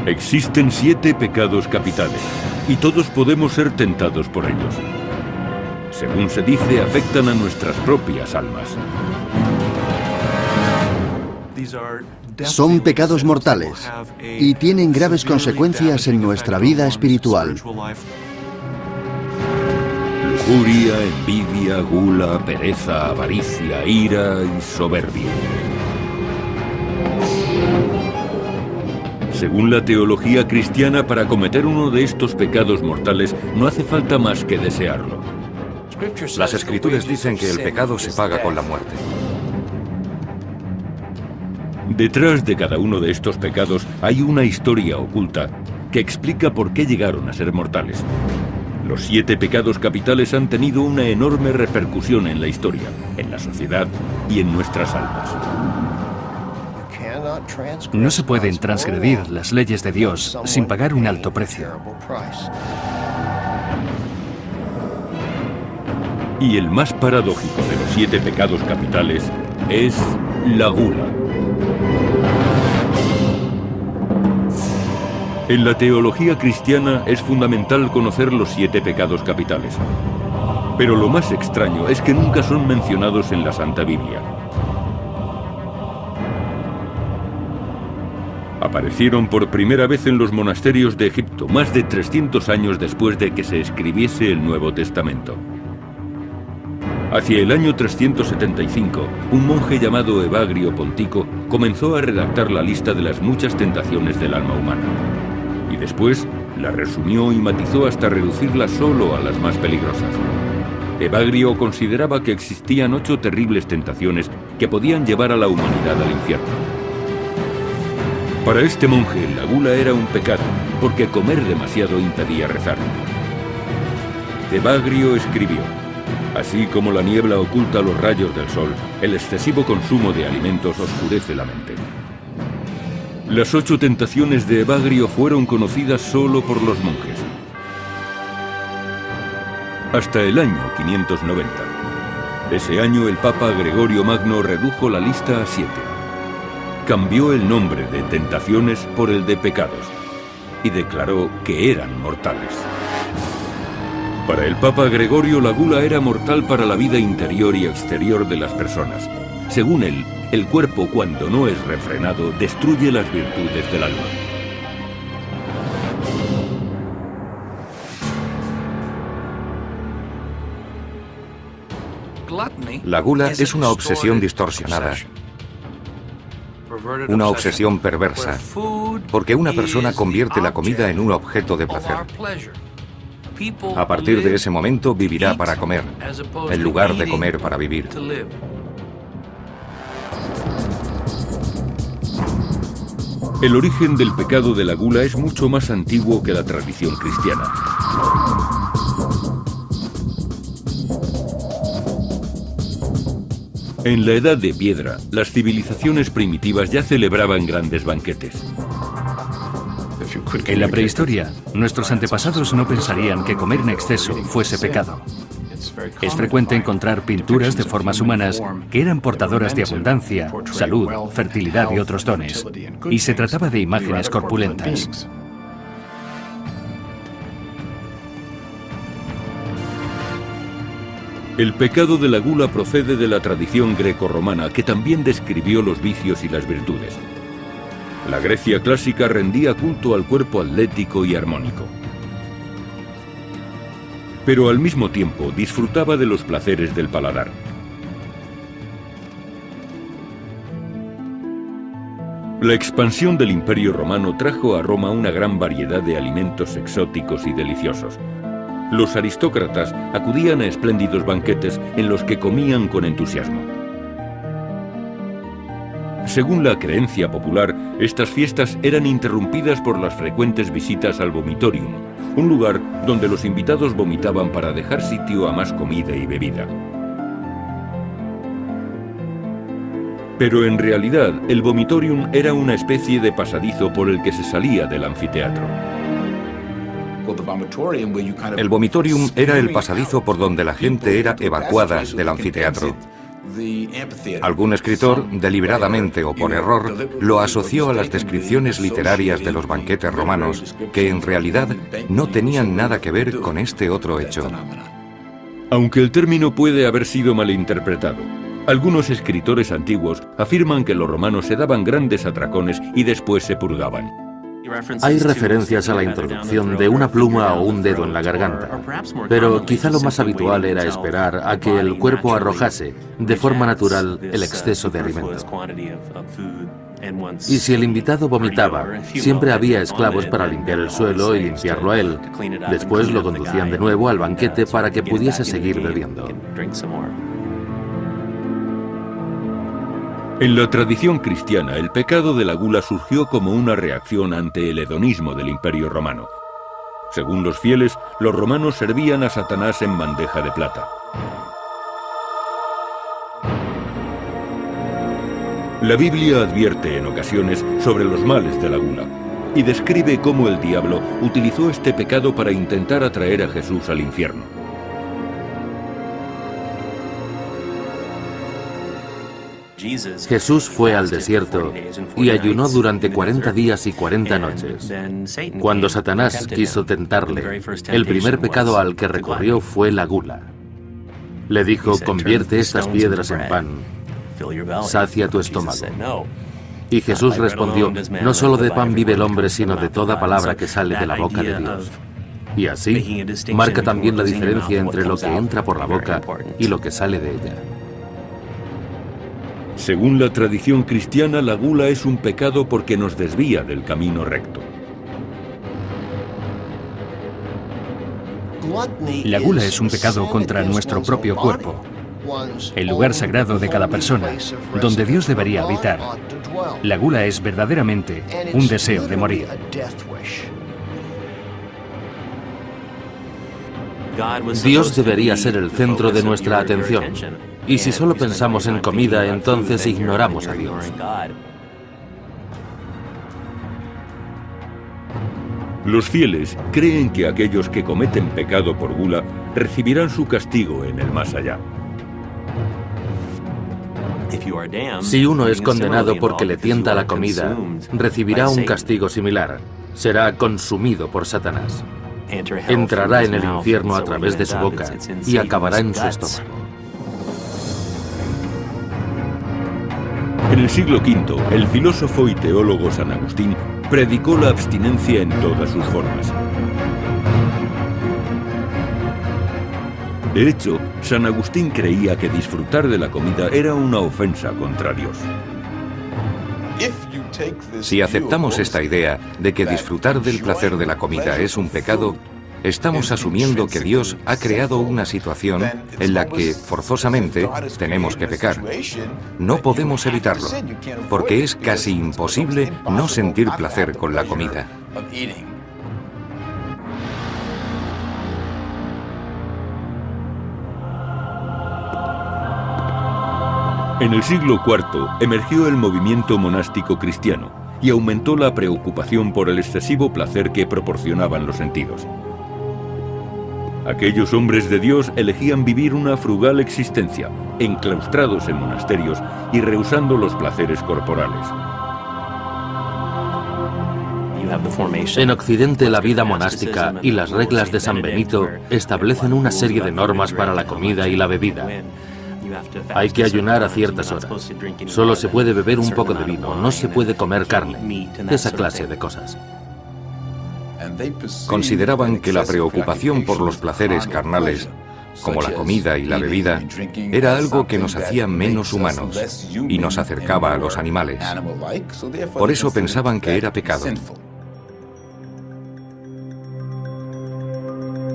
Existen 7 pecados capitales, y todos podemos ser tentados por ellos. Según se dice, afectan a nuestras propias almas. Son pecados mortales y tienen graves consecuencias en nuestra vida espiritual. Lujuria, envidia, gula, pereza, avaricia, ira y soberbia. Según la teología cristiana, para cometer uno de estos pecados mortales no hace falta más que desearlo. Las Escrituras dicen que el pecado se paga con la muerte. Detrás de cada uno de estos pecados hay una historia oculta que explica por qué llegaron a ser mortales. Los 7 pecados capitales han tenido una enorme repercusión en la historia, en la sociedad y en nuestras almas. No se pueden transgredir las leyes de Dios sin pagar un alto precio. Y el más paradójico de los 7 pecados capitales es la gula. En la teología cristiana es fundamental conocer los 7 pecados capitales. Pero lo más extraño es que nunca son mencionados en la Santa Biblia. Aparecieron por primera vez en los monasterios de Egipto, más de 300 años después de que se escribiese el Nuevo Testamento. Hacia el año 375, un monje llamado Evagrio Pontico comenzó a redactar la lista de las muchas tentaciones del alma humana. Y después la resumió y matizó hasta reducirla solo a las más peligrosas. Evagrio consideraba que existían 8 terribles tentaciones que podían llevar a la humanidad al infierno. Para este monje, la gula era un pecado, porque comer demasiado impedía rezar. Evagrio escribió: así como la niebla oculta los rayos del sol, el excesivo consumo de alimentos oscurece la mente. Las 8 tentaciones de Evagrio fueron conocidas solo por los monjes. Hasta el año 590. Ese año el Papa Gregorio Magno redujo la lista a 7. Cambió el nombre de tentaciones por el de pecados y declaró que eran mortales. Para el Papa Gregorio, la gula era mortal para la vida interior y exterior de las personas. Según él, el cuerpo, cuando no es refrenado, destruye las virtudes del alma. La gula es una obsesión distorsionada, una obsesión perversa, porque una persona convierte la comida en un objeto de placer. A partir de ese momento vivirá para comer, en lugar de comer para vivir. El origen del pecado de la gula es mucho más antiguo que la tradición cristiana. En la Edad de Piedra, las civilizaciones primitivas ya celebraban grandes banquetes. En la prehistoria, nuestros antepasados no pensarían que comer en exceso fuese pecado. Es frecuente encontrar pinturas de formas humanas que eran portadoras de abundancia, salud, fertilidad y otros dones, y se trataba de imágenes corpulentas. El pecado de la gula procede de la tradición grecorromana, que también describió los vicios y las virtudes. La Grecia clásica rendía culto al cuerpo atlético y armónico. Pero al mismo tiempo disfrutaba de los placeres del paladar. La expansión del Imperio Romano trajo a Roma una gran variedad de alimentos exóticos y deliciosos. Los aristócratas acudían a espléndidos banquetes en los que comían con entusiasmo. Según la creencia popular, estas fiestas eran interrumpidas por las frecuentes visitas al vomitorium, un lugar donde los invitados vomitaban para dejar sitio a más comida y bebida. Pero en realidad, el vomitorium era una especie de pasadizo por el que se salía del anfiteatro. El vomitorium era el pasadizo por donde la gente era evacuada del anfiteatro. Algún escritor, deliberadamente o por error, lo asoció a las descripciones literarias de los banquetes romanos, que en realidad no tenían nada que ver con este otro hecho. Aunque el término puede haber sido malinterpretado, algunos escritores antiguos afirman que los romanos se daban grandes atracones y después se purgaban. Hay referencias a la introducción de una pluma o un dedo en la garganta, pero quizá lo más habitual era esperar a que el cuerpo arrojase de forma natural el exceso de alimento. Y si el invitado vomitaba, siempre había esclavos para limpiar el suelo y limpiarlo a él. Después lo conducían de nuevo al banquete para que pudiese seguir bebiendo. En la tradición cristiana, el pecado de la gula surgió como una reacción ante el hedonismo del Imperio Romano. Según los fieles, los romanos servían a Satanás en bandeja de plata. La Biblia advierte en ocasiones sobre los males de la gula y describe cómo el diablo utilizó este pecado para intentar atraer a Jesús al infierno. Jesús fue al desierto y ayunó durante 40 días y 40 noches. Cuando Satanás quiso tentarle, el primer pecado al que recurrió fue la gula. Le dijo: convierte estas piedras en pan, sacia tu estómago. Y Jesús respondió: no solo de pan vive el hombre, sino de toda palabra que sale de la boca de Dios. Y así marca también la diferencia entre lo que entra por la boca y lo que sale de ella. Según la tradición cristiana, la gula es un pecado porque nos desvía del camino recto. La gula es un pecado contra nuestro propio cuerpo, el lugar sagrado de cada persona, donde Dios debería habitar. La gula es verdaderamente un deseo de morir. Dios debería ser el centro de nuestra atención. Y si solo pensamos en comida, entonces ignoramos a Dios. Los fieles creen que aquellos que cometen pecado por gula recibirán su castigo en el más allá. Si uno es condenado porque le tienta la comida, recibirá un castigo similar. Será consumido por Satanás. Entrará en el infierno a través de su boca y acabará en su estómago. En el siglo V, el filósofo y teólogo San Agustín predicó la abstinencia en todas sus formas. De hecho, San Agustín creía que disfrutar de la comida era una ofensa contra Dios. Si aceptamos esta idea de que disfrutar del placer de la comida es un pecado, estamos asumiendo que Dios ha creado una situación en la que, forzosamente, tenemos que pecar. No podemos evitarlo, porque es casi imposible no sentir placer con la comida. En el siglo IV emergió el movimiento monástico cristiano y aumentó la preocupación por el excesivo placer que proporcionaban los sentidos. Aquellos hombres de Dios elegían vivir una frugal existencia, enclaustrados en monasterios y rehusando los placeres corporales. En Occidente, la vida monástica y las reglas de San Benito establecen una serie de normas para la comida y la bebida. Hay que ayunar a ciertas horas. Solo se puede beber un poco de vino, no se puede comer carne, esa clase de cosas. Consideraban que la preocupación por los placeres carnales, como la comida y la bebida, era algo que nos hacía menos humanos y nos acercaba a los animales. Por eso pensaban que era pecado.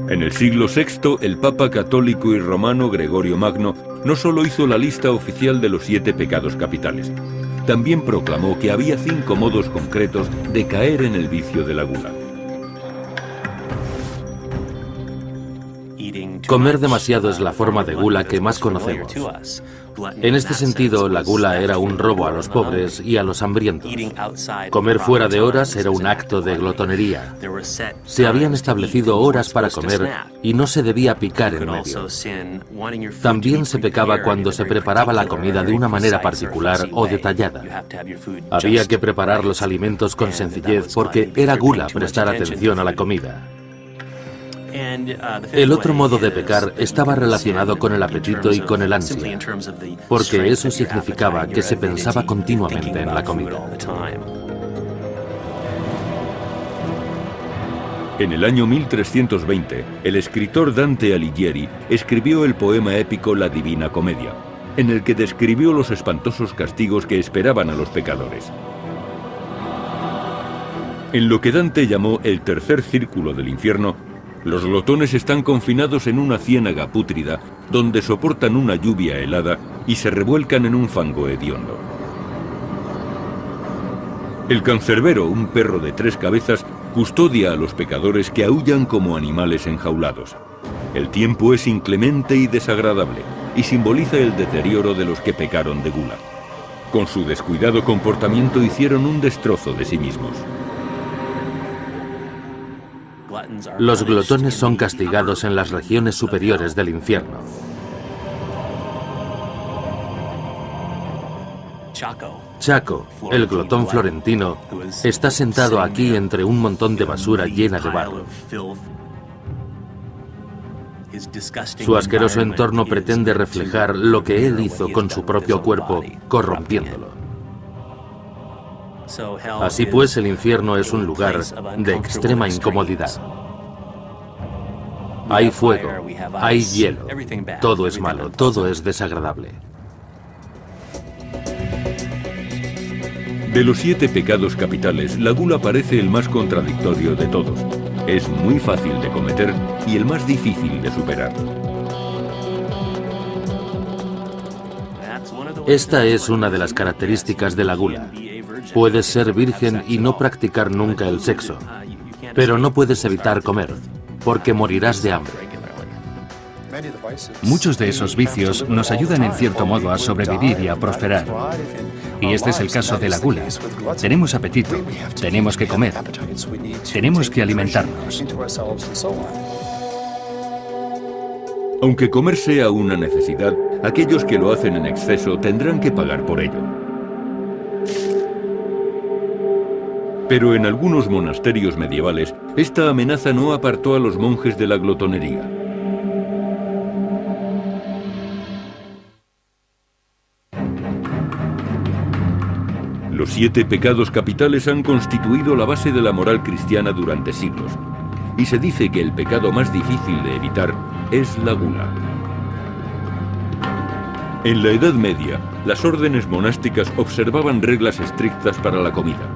En el siglo VI, el Papa católico y romano Gregorio Magno no solo hizo la lista oficial de los 7 pecados capitales, también proclamó que había 5 modos concretos de caer en el vicio de la gula. Comer demasiado es la forma de gula que más conocemos. En este sentido, la gula era un robo a los pobres y a los hambrientos. Comer fuera de horas era un acto de glotonería. Se habían establecido horas para comer y no se debía picar en medio. También se pecaba cuando se preparaba la comida de una manera particular o detallada. Había que preparar los alimentos con sencillez porque era gula prestar atención a la comida. El otro modo de pecar estaba relacionado con el apetito y con el ansia, porque eso significaba que se pensaba continuamente en la comida. En el año 1320, el escritor Dante Alighieri escribió el poema épico La Divina Comedia, en el que describió los espantosos castigos que esperaban a los pecadores. En lo que Dante llamó el tercer círculo del infierno, los glotones están confinados en una ciénaga pútrida donde soportan una lluvia helada y se revuelcan en un fango hediondo. El cancerbero, un perro de 3 cabezas, custodia a los pecadores que aúllan como animales enjaulados. El tiempo es inclemente y desagradable y simboliza el deterioro de los que pecaron de gula. Con su descuidado comportamiento hicieron un destrozo de sí mismos. Los glotones son castigados en las regiones superiores del infierno. Chaco, el glotón florentino, está sentado aquí entre un montón de basura llena de barro. Su asqueroso entorno pretende reflejar lo que él hizo con su propio cuerpo, corrompiéndolo. Así pues, el infierno es un lugar de extrema incomodidad. Hay fuego, hay hielo, todo es malo, todo es desagradable. De los 7 pecados capitales, la gula parece el más contradictorio de todos. Es muy fácil de cometer y el más difícil de superar. Esta es una de las características de la gula. Puedes ser virgen y no practicar nunca el sexo, pero no puedes evitar comer, porque morirás de hambre. Muchos de esos vicios nos ayudan en cierto modo a sobrevivir y a prosperar. Y este es el caso de la gula. Tenemos apetito, tenemos que comer, tenemos que alimentarnos. Aunque comer sea una necesidad, aquellos que lo hacen en exceso tendrán que pagar por ello. Pero en algunos monasterios medievales, esta amenaza no apartó a los monjes de la glotonería. Los 7 pecados capitales han constituido la base de la moral cristiana durante siglos, y se dice que el pecado más difícil de evitar es la gula. En la Edad Media, las órdenes monásticas observaban reglas estrictas para la comida,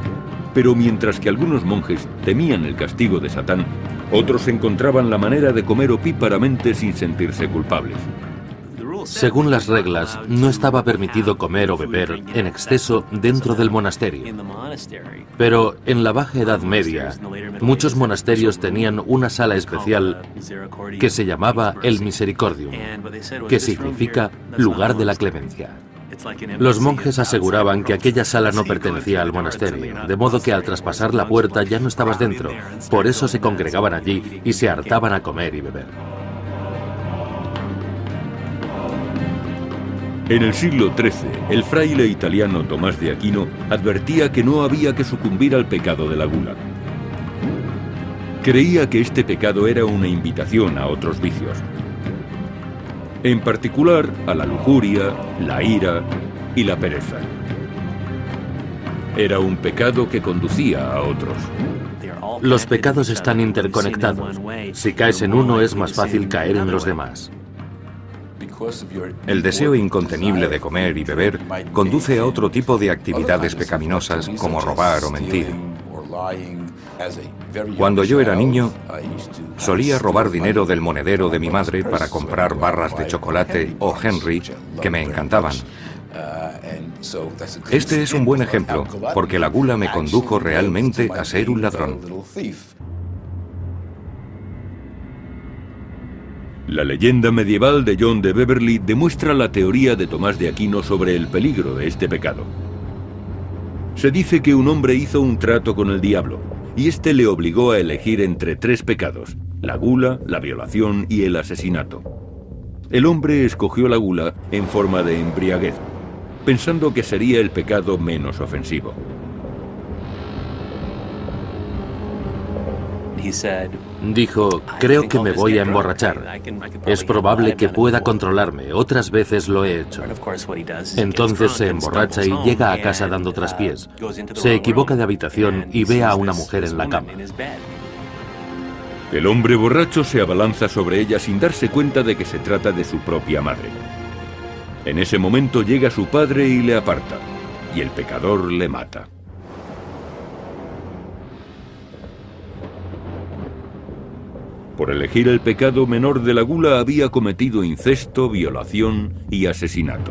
pero mientras que algunos monjes temían el castigo de Satán, otros encontraban la manera de comer opíparamente sin sentirse culpables. Según las reglas, no estaba permitido comer o beber en exceso dentro del monasterio. Pero en la Baja Edad Media, muchos monasterios tenían una sala especial que se llamaba el Misericordium, que significa lugar de la clemencia. Los monjes aseguraban que aquella sala no pertenecía al monasterio, de modo que al traspasar la puerta ya no estabas dentro. Por eso se congregaban allí y se hartaban a comer y beber. En el siglo XIII, el fraile italiano Tomás de Aquino advertía que no había que sucumbir al pecado de la gula. Creía que este pecado era una invitación a otros vicios, en particular a la lujuria, la ira y la pereza. Era un pecado que conducía a otros. Los pecados están interconectados. Si caes en uno, es más fácil caer en los demás. El deseo incontenible de comer y beber conduce a otro tipo de actividades pecaminosas como robar o mentir. Cuando yo era niño, solía robar dinero del monedero de mi madre para comprar barras de chocolate o Henry que me encantaban. Este es un buen ejemplo, porque la gula me condujo realmente a ser un ladrón. La leyenda medieval de John de Beverly demuestra la teoría de Tomás de Aquino sobre el peligro de este pecado. Se dice que un hombre hizo un trato con el diablo, y éste le obligó a elegir entre 3 pecados: la gula, la violación y el asesinato. El hombre escogió la gula en forma de embriaguez, pensando que sería el pecado menos ofensivo. Dijo, creo que me voy a emborrachar. Es probable que pueda controlarme, otras veces lo he hecho. Entonces se emborracha y llega a casa dando traspiés. Se equivoca de habitación y ve a una mujer en la cama. El hombre borracho se abalanza sobre ella sin darse cuenta de que se trata de su propia madre. En ese momento llega su padre y le aparta, y el pecador le mata. Por elegir el pecado menor de la gula había cometido incesto, violación y asesinato.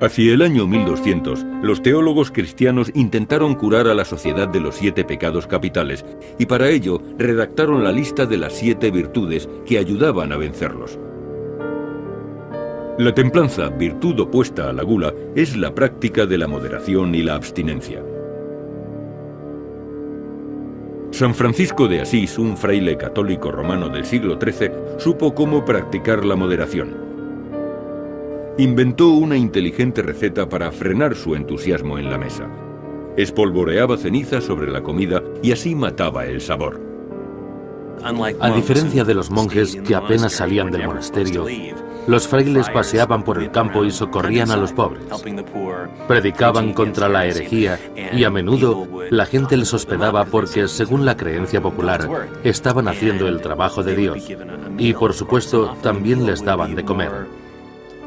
Hacia el año 1200, los teólogos cristianos intentaron curar a la sociedad de los 7 pecados capitales y para ello redactaron la lista de las 7 virtudes que ayudaban a vencerlos. La templanza, virtud opuesta a la gula, es la práctica de la moderación y la abstinencia. San Francisco de Asís, un fraile católico romano del siglo XIII, supo cómo practicar la moderación. Inventó una inteligente receta para frenar su entusiasmo en la mesa. Espolvoreaba ceniza sobre la comida y así mataba el sabor. A diferencia de los monjes que apenas salían del monasterio, los frailes paseaban por el campo y socorrían a los pobres. Predicaban contra la herejía y a menudo la gente les hospedaba porque, según la creencia popular, estaban haciendo el trabajo de Dios. Y, por supuesto, también les daban de comer.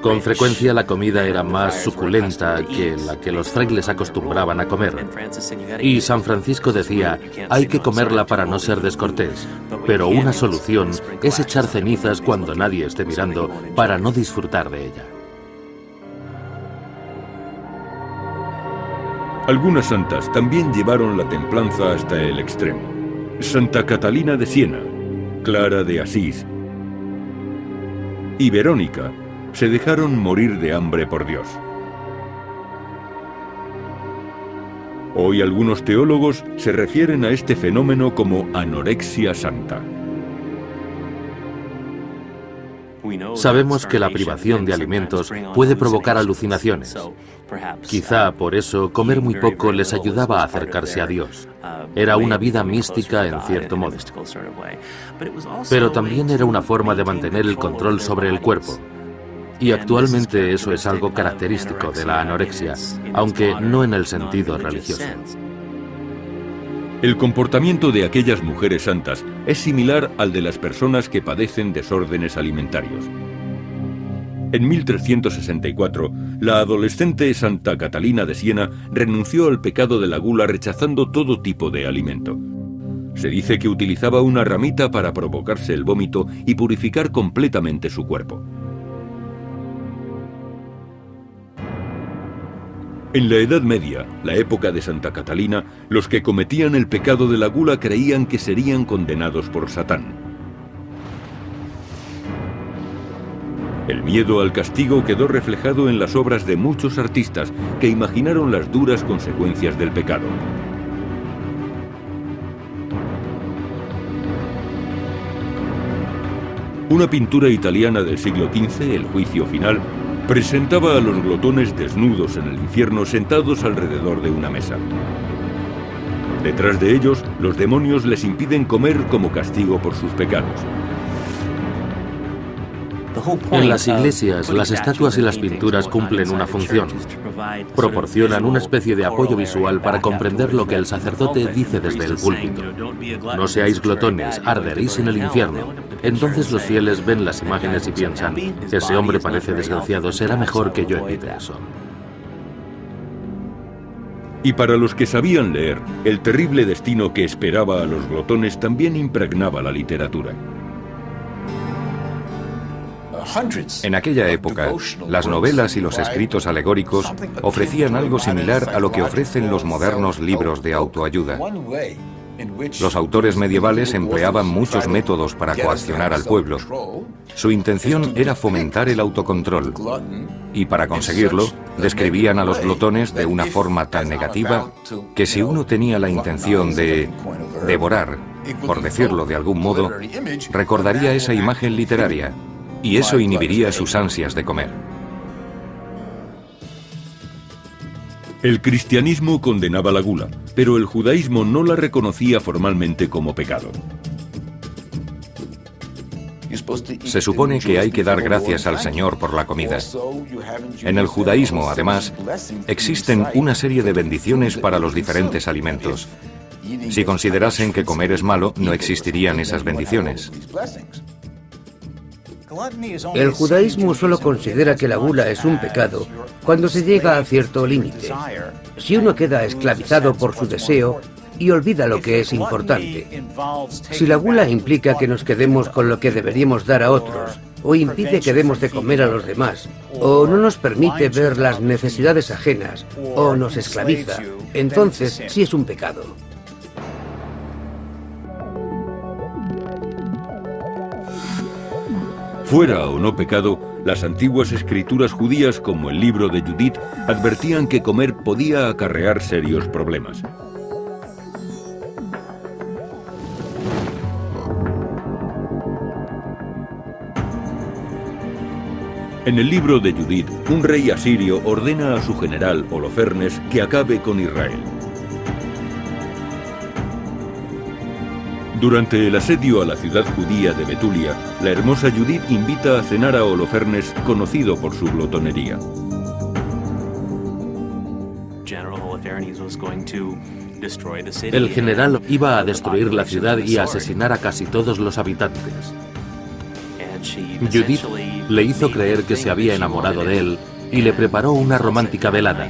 Con frecuencia la comida era más suculenta que la que los frailes acostumbraban a comer. Y San Francisco decía, hay que comerla para no ser descortés, pero una solución es echar cenizas cuando nadie esté mirando para no disfrutar de ella. Algunas santas también llevaron la templanza hasta el extremo. Santa Catalina de Siena, Clara de Asís y Verónica se dejaron morir de hambre por Dios. Hoy algunos teólogos se refieren a este fenómeno como anorexia santa. Sabemos que la privación de alimentos puede provocar alucinaciones. Quizá por eso comer muy poco les ayudaba a acercarse a Dios. Era una vida mística en cierto modo. Pero también era una forma de mantener el control sobre el cuerpo. Y actualmente eso es algo característico de la anorexia, aunque no en el sentido religioso. El comportamiento de aquellas mujeres santas es similar al de las personas que padecen desórdenes alimentarios. En 1364, la adolescente Santa Catalina de Siena renunció al pecado de la gula rechazando todo tipo de alimento. Se dice que utilizaba una ramita para provocarse el vómito y purificar completamente su cuerpo. En la Edad Media, la época de Santa Catalina, los que cometían el pecado de la gula creían que serían condenados por Satán. El miedo al castigo quedó reflejado en las obras de muchos artistas que imaginaron las duras consecuencias del pecado. Una pintura italiana del siglo XV, El juicio final, presentaba a los glotones desnudos en el infierno sentados alrededor de una mesa. Detrás de ellos, los demonios les impiden comer como castigo por sus pecados. En las iglesias, las estatuas y las pinturas cumplen una función. Proporcionan una especie de apoyo visual para comprender lo que el sacerdote dice desde el púlpito. No seáis glotones, arderéis en el infierno. Entonces los fieles ven las imágenes y piensan, ese hombre parece desgraciado, será mejor que yo evite eso. Y para los que sabían leer, el terrible destino que esperaba a los glotones también impregnaba la literatura. En aquella época, las novelas y los escritos alegóricos ofrecían algo similar a lo que ofrecen los modernos libros de autoayuda. Los autores medievales empleaban muchos métodos para coaccionar al pueblo. Su intención era fomentar el autocontrol. Y para conseguirlo, describían a los glotones de una forma tan negativa que si uno tenía la intención de devorar, por decirlo de algún modo, recordaría esa imagen literaria, y eso inhibiría sus ansias de comer. El cristianismo condenaba la gula, pero el judaísmo no la reconocía formalmente como pecado. Se supone que hay que dar gracias al Señor por la comida. En el judaísmo, además, existen una serie de bendiciones para los diferentes alimentos. Si considerasen que comer es malo, no existirían esas bendiciones. El judaísmo solo considera que la gula es un pecado cuando se llega a cierto límite. Si uno queda esclavizado por su deseo y olvida lo que es importante. Si la gula implica que nos quedemos con lo que deberíamos dar a otros, o impide que demos de comer a los demás, o no nos permite ver las necesidades ajenas, o nos esclaviza, entonces sí es un pecado. Fuera o no pecado, las antiguas escrituras judías como el libro de Judith advertían que comer podía acarrear serios problemas. En el libro de Judith, un rey asirio ordena a su general Holofernes que acabe con Israel. Durante el asedio a la ciudad judía de Betulia, la hermosa Judith invita a cenar a Holofernes, conocido por su glotonería. El general iba a destruir la ciudad y a asesinar a casi todos los habitantes. Judith le hizo creer que se había enamorado de él y le preparó una romántica velada.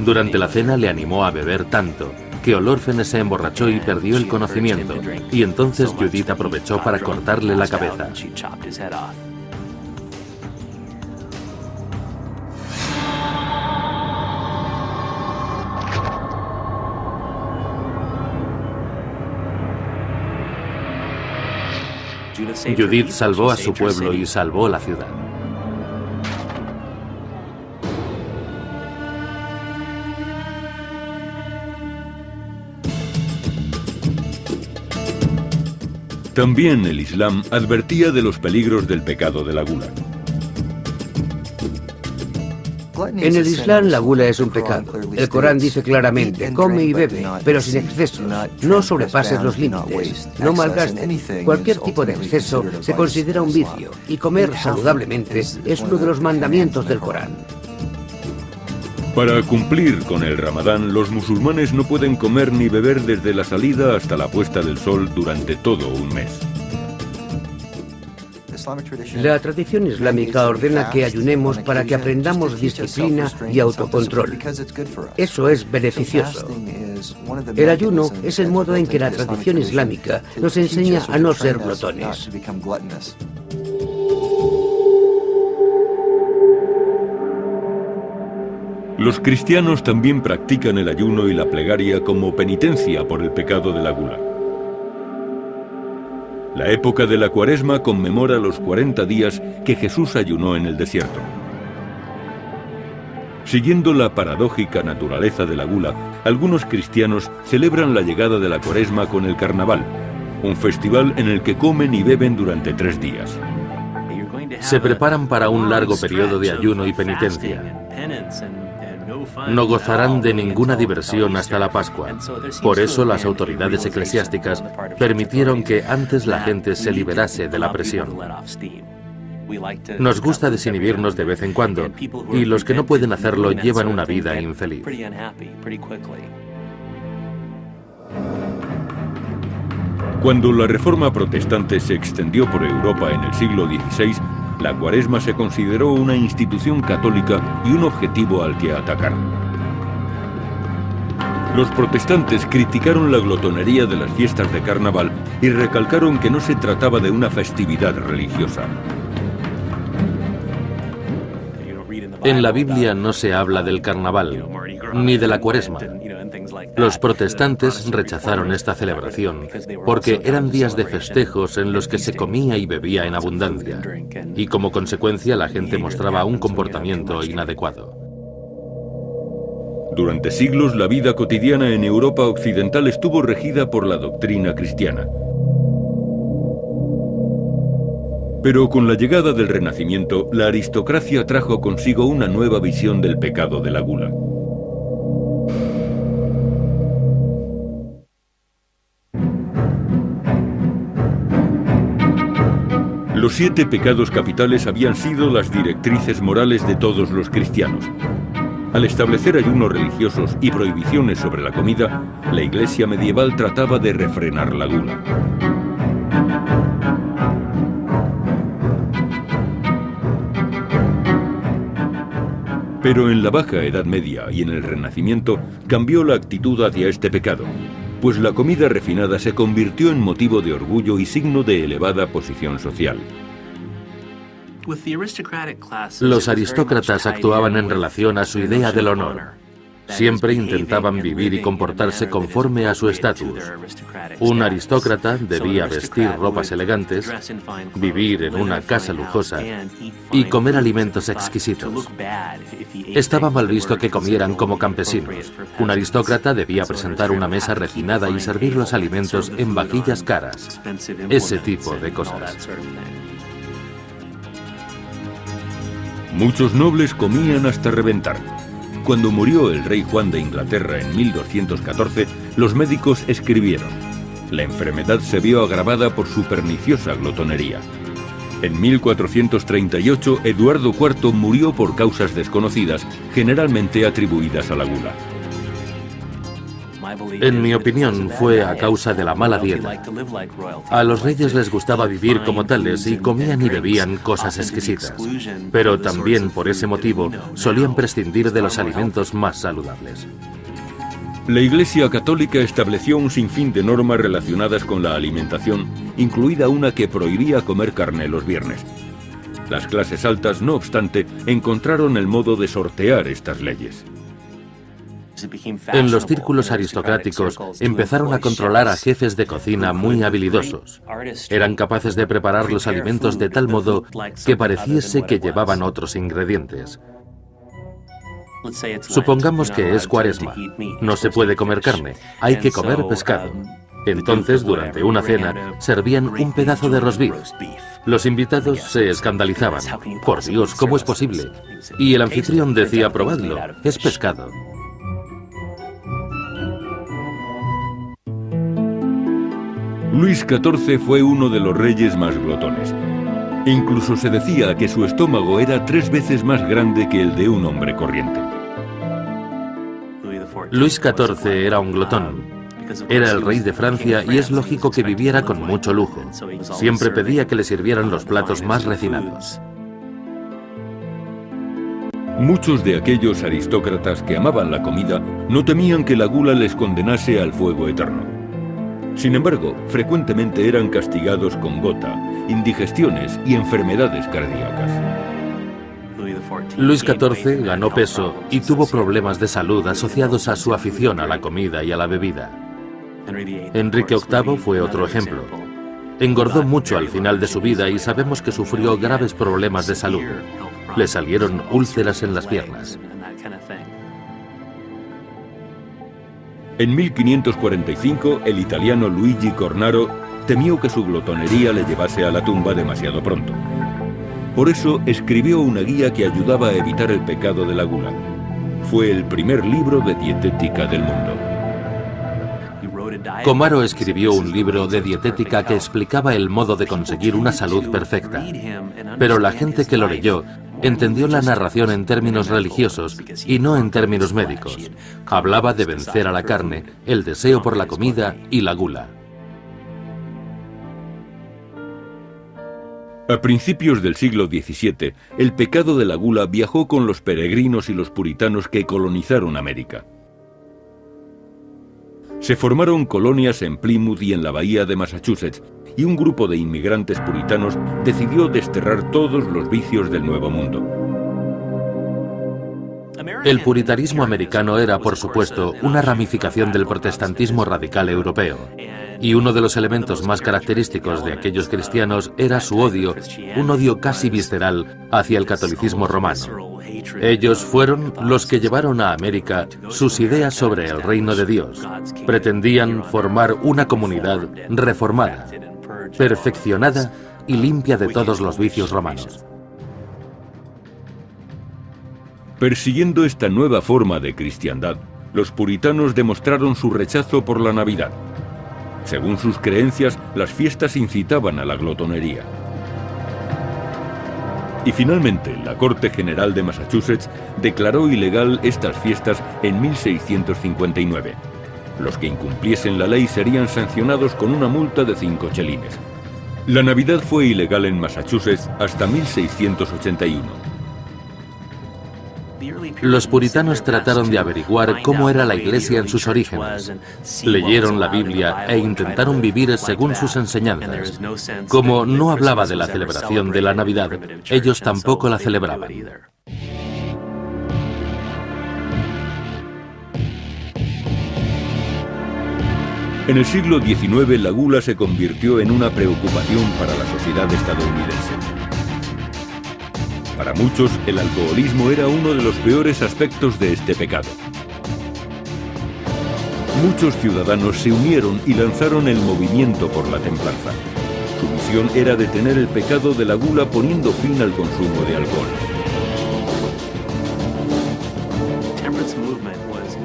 Durante la cena le animó a beber tanto que Holofernes se emborrachó y perdió el conocimiento, y entonces Judith aprovechó para cortarle la cabeza. Judith salvó a su pueblo y salvó la ciudad. También el Islam advertía de los peligros del pecado de la gula. En el Islam la gula es un pecado. El Corán dice claramente, come y bebe, pero sin excesos. No sobrepases los límites. No malgastes. Cualquier tipo de exceso se considera un vicio, y comer saludablemente es uno de los mandamientos del Corán. Para cumplir con el Ramadán, los musulmanes no pueden comer ni beber desde la salida hasta la puesta del sol durante todo un mes. La tradición islámica ordena que ayunemos para que aprendamos disciplina y autocontrol. Eso es beneficioso. El ayuno es el modo en que la tradición islámica nos enseña a no ser glotones. Los cristianos también practican el ayuno y la plegaria como penitencia por el pecado de la gula. La época de la Cuaresma conmemora los 40 días que Jesús ayunó en el desierto. Siguiendo la paradójica naturaleza de la gula, algunos cristianos celebran la llegada de la Cuaresma con el Carnaval, un festival en el que comen y beben durante 3 días. Se preparan para un largo periodo de ayuno y penitencia. No gozarán de ninguna diversión hasta la Pascua. Por eso las autoridades eclesiásticas permitieron que antes la gente se liberase de la presión. Nos gusta desinhibirnos de vez en cuando, y los que no pueden hacerlo llevan una vida infeliz. Cuando la Reforma protestante se extendió por Europa en el siglo XVI, la Cuaresma se consideró una institución católica y un objetivo al que atacar. Los protestantes criticaron la glotonería de las fiestas de carnaval y recalcaron que no se trataba de una festividad religiosa. En la Biblia no se habla del carnaval, ni de la Cuaresma. Los protestantes rechazaron esta celebración porque eran días de festejos en los que se comía y bebía en abundancia, y como consecuencia la gente mostraba un comportamiento inadecuado. Durante siglos la vida cotidiana en Europa occidental estuvo regida por la doctrina cristiana. Pero con la llegada del Renacimiento, la aristocracia trajo consigo una nueva visión del pecado de la gula. Los 7 pecados capitales habían sido las directrices morales de todos los cristianos. Al establecer ayunos religiosos y prohibiciones sobre la comida, la Iglesia medieval trataba de refrenar la gula. Pero en la Baja Edad Media y en el Renacimiento cambió la actitud hacia este pecado, pues la comida refinada se convirtió en motivo de orgullo y signo de elevada posición social. Los aristócratas actuaban en relación a su idea del honor. Siempre intentaban vivir y comportarse conforme a su estatus. Un aristócrata debía vestir ropas elegantes, vivir en una casa lujosa y comer alimentos exquisitos. Estaba mal visto que comieran como campesinos. Un aristócrata debía presentar una mesa refinada y servir los alimentos en vajillas caras. Ese tipo de cosas. Muchos nobles comían hasta reventar. Cuando murió el rey Juan de Inglaterra en 1214, los médicos escribieron: la enfermedad se vio agravada por su perniciosa glotonería. En 1438, Eduardo IV murió por causas desconocidas, generalmente atribuidas a la gula. En mi opinión, fue a causa de la mala dieta. A los reyes les gustaba vivir como tales y comían y bebían cosas exquisitas. Pero también por ese motivo solían prescindir de los alimentos más saludables. La Iglesia Católica estableció un sinfín de normas relacionadas con la alimentación, incluida una que prohibía comer carne los viernes. Las clases altas, no obstante, encontraron el modo de sortear estas leyes. En los círculos aristocráticos empezaron a controlar a jefes de cocina muy habilidosos. Eran capaces de preparar los alimentos de tal modo que pareciese que llevaban otros ingredientes. Supongamos que es Cuaresma. No se puede comer carne, hay que comer pescado. Entonces, durante una cena, servían un pedazo de roast beef. Los invitados se escandalizaban. Por Dios, ¿cómo es posible? Y el anfitrión decía: probadlo, es pescado. Luis XIV fue uno de los reyes más glotones. Incluso se decía que su estómago era 3 veces más grande que el de un hombre corriente. Luis XIV era un glotón. Era el rey de Francia y es lógico que viviera con mucho lujo. Siempre pedía que le sirvieran los platos más refinados. Muchos de aquellos aristócratas que amaban la comida no temían que la gula les condenase al fuego eterno. Sin embargo, frecuentemente eran castigados con gota, indigestiones y enfermedades cardíacas. Luis XIV ganó peso y tuvo problemas de salud asociados a su afición a la comida y a la bebida. Enrique VIII fue otro ejemplo. Engordó mucho al final de su vida y sabemos que sufrió graves problemas de salud. Le salieron úlceras en las piernas. En 1545, el italiano Luigi Cornaro temió que su glotonería le llevase a la tumba demasiado pronto. Por eso escribió una guía que ayudaba a evitar el pecado de la gula. Fue el primer libro de dietética del mundo. Comaro escribió un libro de dietética que explicaba el modo de conseguir una salud perfecta. Pero la gente que lo leyó entendió la narración en términos religiosos y no en términos médicos. Hablaba de vencer a la carne, el deseo por la comida y la gula. A principios del siglo XVII, el pecado de la gula viajó con los peregrinos y los puritanos que colonizaron América. Se formaron colonias en Plymouth y en la bahía de Massachusetts, y un grupo de inmigrantes puritanos decidió desterrar todos los vicios del Nuevo Mundo. El puritanismo americano era, por supuesto, una ramificación del protestantismo radical europeo. Y uno de los elementos más característicos de aquellos cristianos era su odio, un odio casi visceral hacia el catolicismo romano. Ellos fueron los que llevaron a América sus ideas sobre el reino de Dios. Pretendían formar una comunidad reformada, perfeccionada y limpia de todos los vicios romanos. Persiguiendo esta nueva forma de cristiandad, los puritanos demostraron su rechazo por la Navidad. Según sus creencias, las fiestas incitaban a la glotonería. Y finalmente, la Corte General de Massachusetts declaró ilegal estas fiestas en 1659. Los que incumpliesen la ley serían sancionados con una multa de 5 chelines. La Navidad fue ilegal en Massachusetts hasta 1681. Los puritanos trataron de averiguar cómo era la Iglesia en sus orígenes. Leyeron la Biblia e intentaron vivir según sus enseñanzas. Como no hablaba de la celebración de la Navidad, ellos tampoco la celebraban. En el siglo XIX, la gula se convirtió en una preocupación para la sociedad estadounidense. Para muchos, el alcoholismo era uno de los peores aspectos de este pecado. Muchos ciudadanos se unieron y lanzaron el movimiento por la templanza. Su misión era detener el pecado de la gula poniendo fin al consumo de alcohol.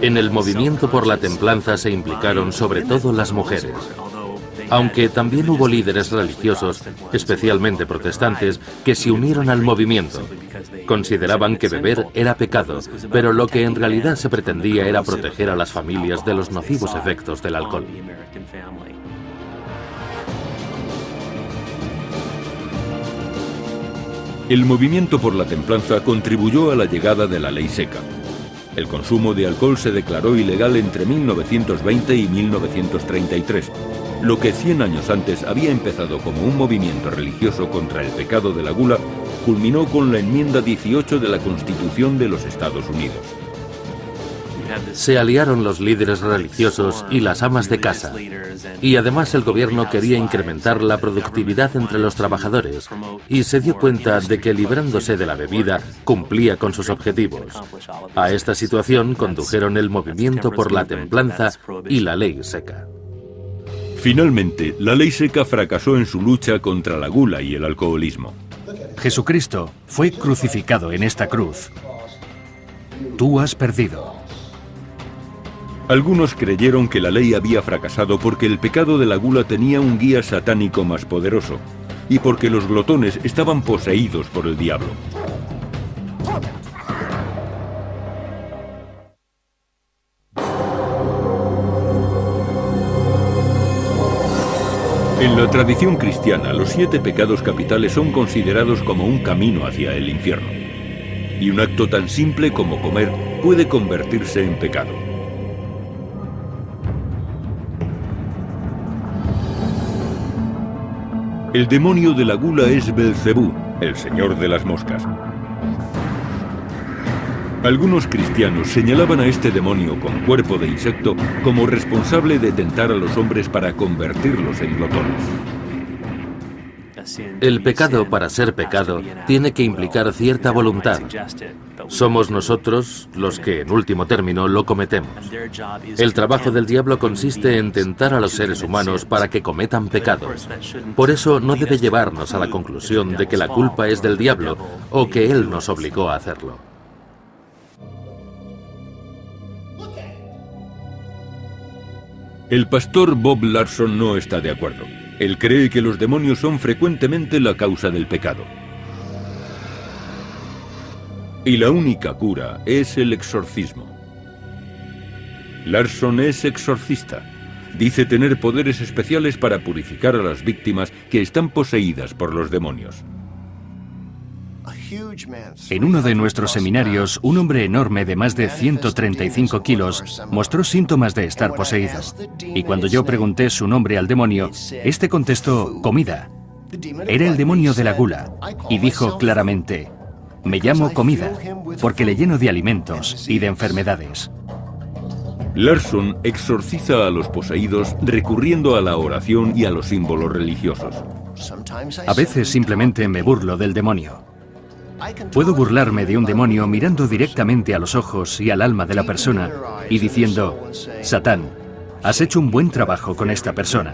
En el movimiento por la templanza se implicaron sobre todo las mujeres. Aunque también hubo líderes religiosos, especialmente protestantes, que se unieron al movimiento. Consideraban que beber era pecado, pero lo que en realidad se pretendía era proteger a las familias de los nocivos efectos del alcohol. El movimiento por la templanza contribuyó a la llegada de la ley seca. El consumo de alcohol se declaró ilegal entre 1920 y 1933. Lo que 100 años antes había empezado como un movimiento religioso contra el pecado de la gula, culminó con la enmienda 18 de la Constitución de los Estados Unidos. Se aliaron los líderes religiosos y las amas de casa, y además el gobierno quería incrementar la productividad entre los trabajadores, y se dio cuenta de que librándose de la bebida cumplía con sus objetivos. A esta situación condujeron el movimiento por la templanza y la ley seca. Finalmente, la ley seca fracasó en su lucha contra la gula y el alcoholismo. Jesucristo fue crucificado en esta cruz. Tú has perdido. Algunos creyeron que la ley había fracasado porque el pecado de la gula tenía un guía satánico más poderoso y porque los glotones estaban poseídos por el diablo. En la tradición cristiana, los 7 pecados capitales son considerados como un camino hacia el infierno. Y un acto tan simple como comer puede convertirse en pecado. El demonio de la gula es Belcebú, el señor de las moscas. Algunos cristianos señalaban a este demonio con cuerpo de insecto como responsable de tentar a los hombres para convertirlos en glotones. El pecado, para ser pecado, tiene que implicar cierta voluntad. Somos nosotros los que, en último término, lo cometemos. El trabajo del diablo consiste en tentar a los seres humanos para que cometan pecados. Por eso no debe llevarnos a la conclusión de que la culpa es del diablo o que él nos obligó a hacerlo. El pastor Bob Larson no está de acuerdo. Él cree que los demonios son frecuentemente la causa del pecado. Y la única cura es el exorcismo. Larson es exorcista. Dice tener poderes especiales para purificar a las víctimas que están poseídas por los demonios. En uno de nuestros seminarios, un hombre enorme de más de 135 kilos mostró síntomas de estar poseído. Y cuando yo pregunté su nombre al demonio, este contestó, comida. Era el demonio de la gula. Y dijo claramente, Me llamo comida, porque le lleno de alimentos y de enfermedades. Larson exorciza a los poseídos recurriendo a la oración y a los símbolos religiosos. A veces simplemente me burlo del demonio. Puedo burlarme de un demonio mirando directamente a los ojos y al alma de la persona y diciendo: Satán, has hecho un buen trabajo con esta persona.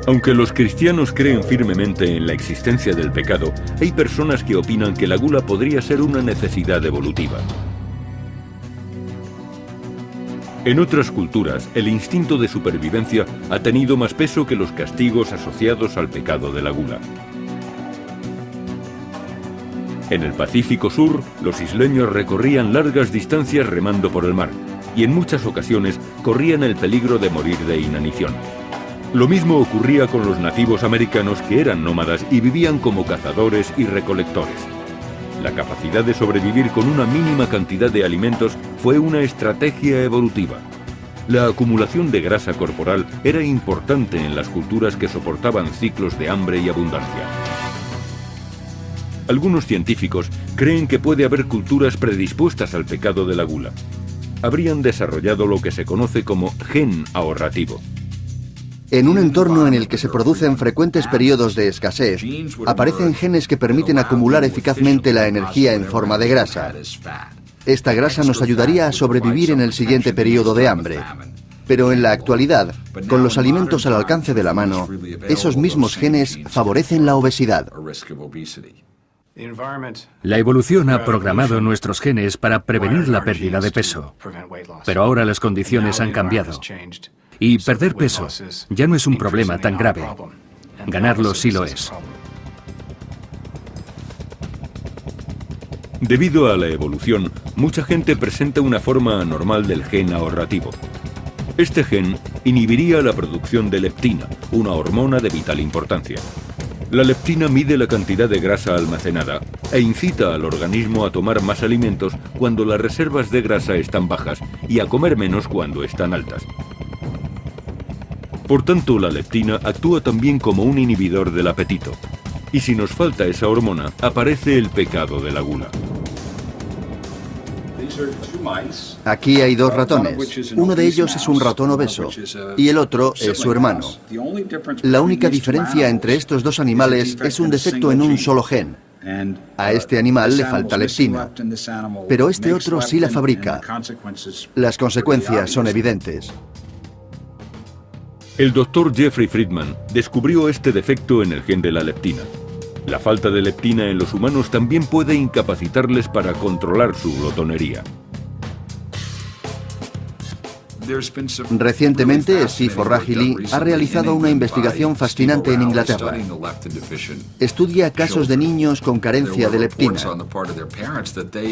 Aunque los cristianos creen firmemente en la existencia del pecado, hay personas que opinan que la gula podría ser una necesidad evolutiva. En otras culturas, el instinto de supervivencia ha tenido más peso que los castigos asociados al pecado de la gula. En el Pacífico Sur, los isleños recorrían largas distancias remando por el mar, y en muchas ocasiones corrían el peligro de morir de inanición. Lo mismo ocurría con los nativos americanos, que eran nómadas y vivían como cazadores y recolectores. La capacidad de sobrevivir con una mínima cantidad de alimentos fue una estrategia evolutiva. La acumulación de grasa corporal era importante en las culturas que soportaban ciclos de hambre y abundancia. Algunos científicos creen que puede haber culturas predispuestas al pecado de la gula. Habrían desarrollado lo que se conoce como gen ahorrativo. En un entorno en el que se producen frecuentes periodos de escasez, aparecen genes que permiten acumular eficazmente la energía en forma de grasa. Esta grasa nos ayudaría a sobrevivir en el siguiente periodo de hambre. Pero en la actualidad, con los alimentos al alcance de la mano, esos mismos genes favorecen la obesidad. La evolución ha programado nuestros genes para prevenir la pérdida de peso. Pero ahora las condiciones han cambiado. Y perder peso ya no es un problema tan grave. Ganarlo sí lo es. Debido a la evolución, mucha gente presenta una forma anormal del gen ahorrativo. Este gen inhibiría la producción de leptina, una hormona de vital importancia. La leptina mide la cantidad de grasa almacenada e incita al organismo a tomar más alimentos cuando las reservas de grasa están bajas y a comer menos cuando están altas. Por tanto, la leptina actúa también como un inhibidor del apetito. Y si nos falta esa hormona, aparece el pecado de la gula. Aquí hay dos ratones. Uno de ellos es un ratón obeso y el otro es su hermano. La única diferencia entre estos dos animales es un defecto en un solo gen. A este animal le falta leptina, pero este otro sí la fabrica. Las consecuencias son evidentes. El doctor Jeffrey Friedman descubrió este defecto en el gen de la leptina. La falta de leptina en los humanos también puede incapacitarles para controlar su glotonería. Recientemente, Steve O'Rahilly ha realizado una investigación fascinante en Inglaterra. Estudia casos de niños con carencia de leptina.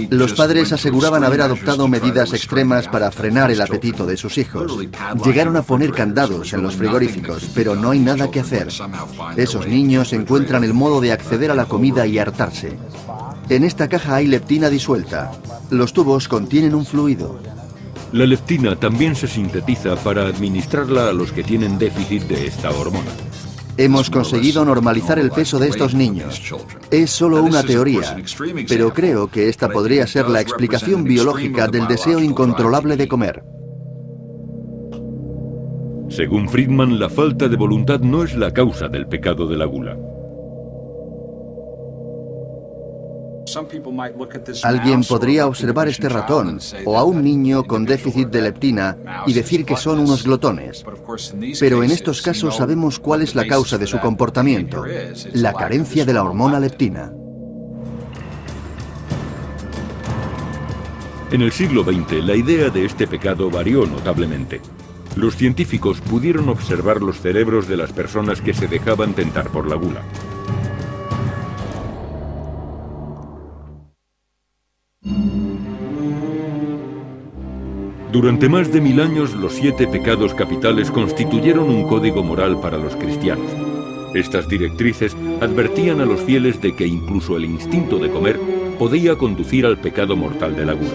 Los padres aseguraban haber adoptado medidas extremas para frenar el apetito de sus hijos. Llegaron a poner candados en los frigoríficos, pero no hay nada que hacer. Esos niños encuentran el modo de acceder a la comida y hartarse. En esta caja hay leptina disuelta. Los tubos contienen un fluido. La leptina también se sintetiza para administrarla a los que tienen déficit de esta hormona. Hemos conseguido normalizar el peso de estos niños. Es solo una teoría, pero creo que esta podría ser la explicación biológica del deseo incontrolable de comer. Según Friedman, la falta de voluntad no es la causa del pecado de la gula. Alguien podría observar este ratón o a un niño con déficit de leptina y decir que son unos glotones. Pero en estos casos sabemos cuál es la causa de su comportamiento: la carencia de la hormona leptina. En el siglo XX, la idea de este pecado varió notablemente. Los científicos pudieron observar los cerebros de las personas que se dejaban tentar por la gula. Durante más de 1000 años, los 7 pecados capitales constituyeron un código moral para los cristianos. Estas directrices advertían a los fieles de que incluso el instinto de comer podía conducir al pecado mortal de la gula.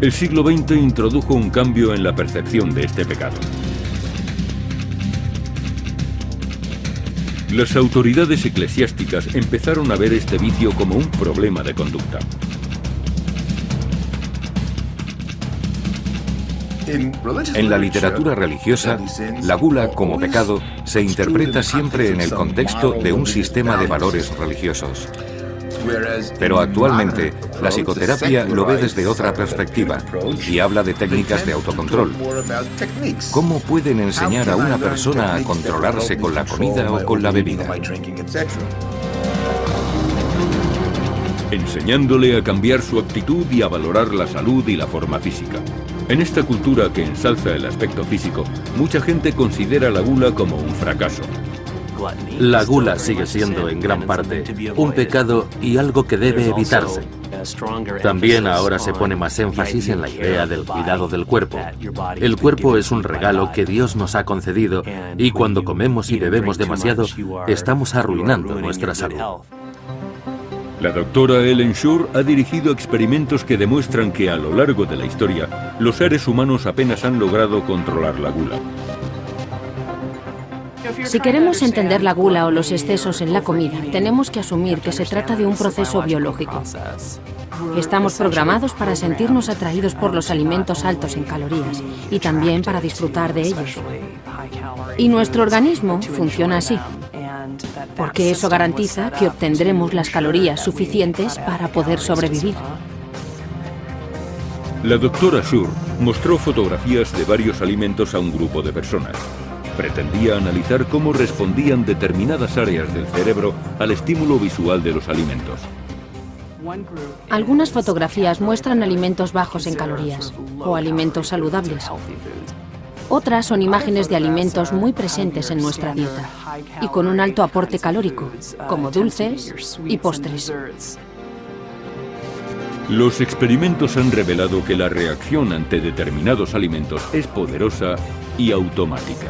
El siglo XX introdujo un cambio en la percepción de este pecado. Las autoridades eclesiásticas empezaron a ver este vicio como un problema de conducta. En la literatura religiosa, la gula como pecado se interpreta siempre en el contexto de un sistema de valores religiosos. Pero actualmente, la psicoterapia lo ve desde otra perspectiva y habla de técnicas de autocontrol. ¿Cómo pueden enseñar a una persona a controlarse con la comida o con la bebida? Enseñándole a cambiar su actitud y a valorar la salud y la forma física. En esta cultura que ensalza el aspecto físico, mucha gente considera la gula como un fracaso. La gula sigue siendo, en gran parte, un pecado y algo que debe evitarse. También ahora se pone más énfasis en la idea del cuidado del cuerpo. El cuerpo es un regalo que Dios nos ha concedido y cuando comemos y bebemos demasiado, estamos arruinando nuestra salud. La doctora Ellen Schur ha dirigido experimentos que demuestran que a lo largo de la historia, los seres humanos apenas han logrado controlar la gula. Si queremos entender la gula o los excesos en la comida, tenemos que asumir que se trata de un proceso biológico. Estamos programados para sentirnos atraídos por los alimentos altos en calorías y también para disfrutar de ellos. Y nuestro organismo funciona así, porque eso garantiza que obtendremos las calorías suficientes para poder sobrevivir. La doctora Schur mostró fotografías de varios alimentos a un grupo de personas. Pretendía analizar cómo respondían determinadas áreas del cerebro al estímulo visual de los alimentos. Algunas fotografías muestran alimentos bajos en calorías o alimentos saludables. Otras son imágenes de alimentos muy presentes en nuestra dieta y con un alto aporte calórico, como dulces y postres. Los experimentos han revelado que la reacción ante determinados alimentos es poderosa y automática.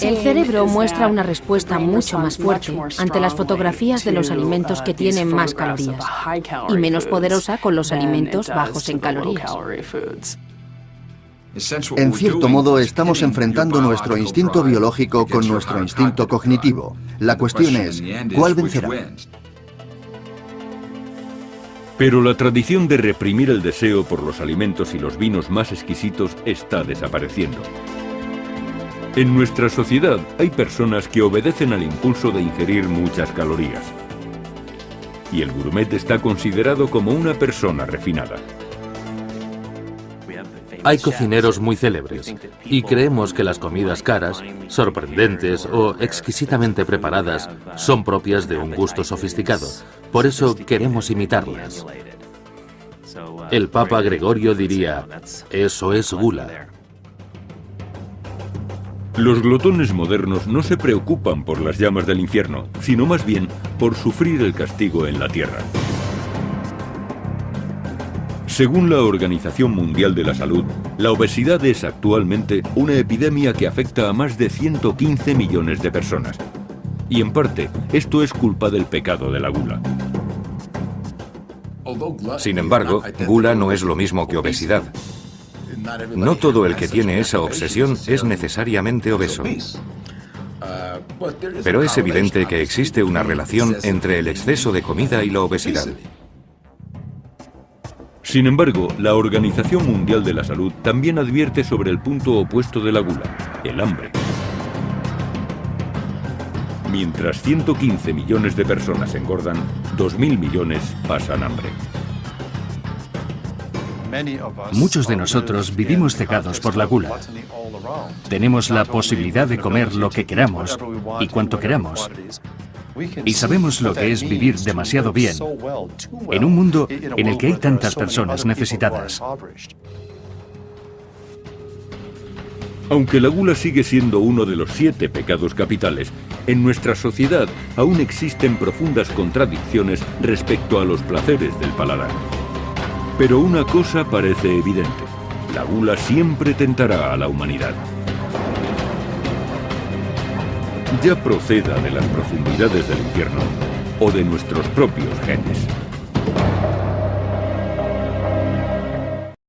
El cerebro muestra una respuesta mucho más fuerte ante las fotografías de los alimentos que tienen más calorías y menos poderosa con los alimentos bajos en calorías. En cierto modo, estamos enfrentando nuestro instinto biológico con nuestro instinto cognitivo. La cuestión es, ¿cuál vencerá? Pero la tradición de reprimir el deseo por los alimentos y los vinos más exquisitos está desapareciendo. En nuestra sociedad hay personas que obedecen al impulso de ingerir muchas calorías. Y el gourmet está considerado como una persona refinada. Hay cocineros muy célebres y creemos que las comidas caras, sorprendentes o exquisitamente preparadas son propias de un gusto sofisticado. Por eso queremos imitarlas. El Papa Gregorio diría, eso es gula. Los glotones modernos no se preocupan por las llamas del infierno, sino más bien por sufrir el castigo en la tierra. Según la Organización Mundial de la Salud, la obesidad es actualmente una epidemia que afecta a más de 115 millones de personas. Y en parte, esto es culpa del pecado de la gula. Sin embargo, gula no es lo mismo que obesidad. No todo el que tiene esa obsesión es necesariamente obeso. Pero es evidente que existe una relación entre el exceso de comida y la obesidad. Sin embargo, la Organización Mundial de la Salud también advierte sobre el punto opuesto de la gula, el hambre. Mientras 115 millones de personas engordan, 2.000 millones pasan hambre. Muchos de nosotros vivimos cegados por la gula. Tenemos la posibilidad de comer lo que queramos y cuanto queramos. Y sabemos lo que es vivir demasiado bien en un mundo en el que hay tantas personas necesitadas. Aunque la gula sigue siendo uno de los 7 pecados capitales, en nuestra sociedad aún existen profundas contradicciones respecto a los placeres del paladar. Pero una cosa parece evidente: la gula siempre tentará a la humanidad. Ya proceda de las profundidades del infierno o de nuestros propios genes.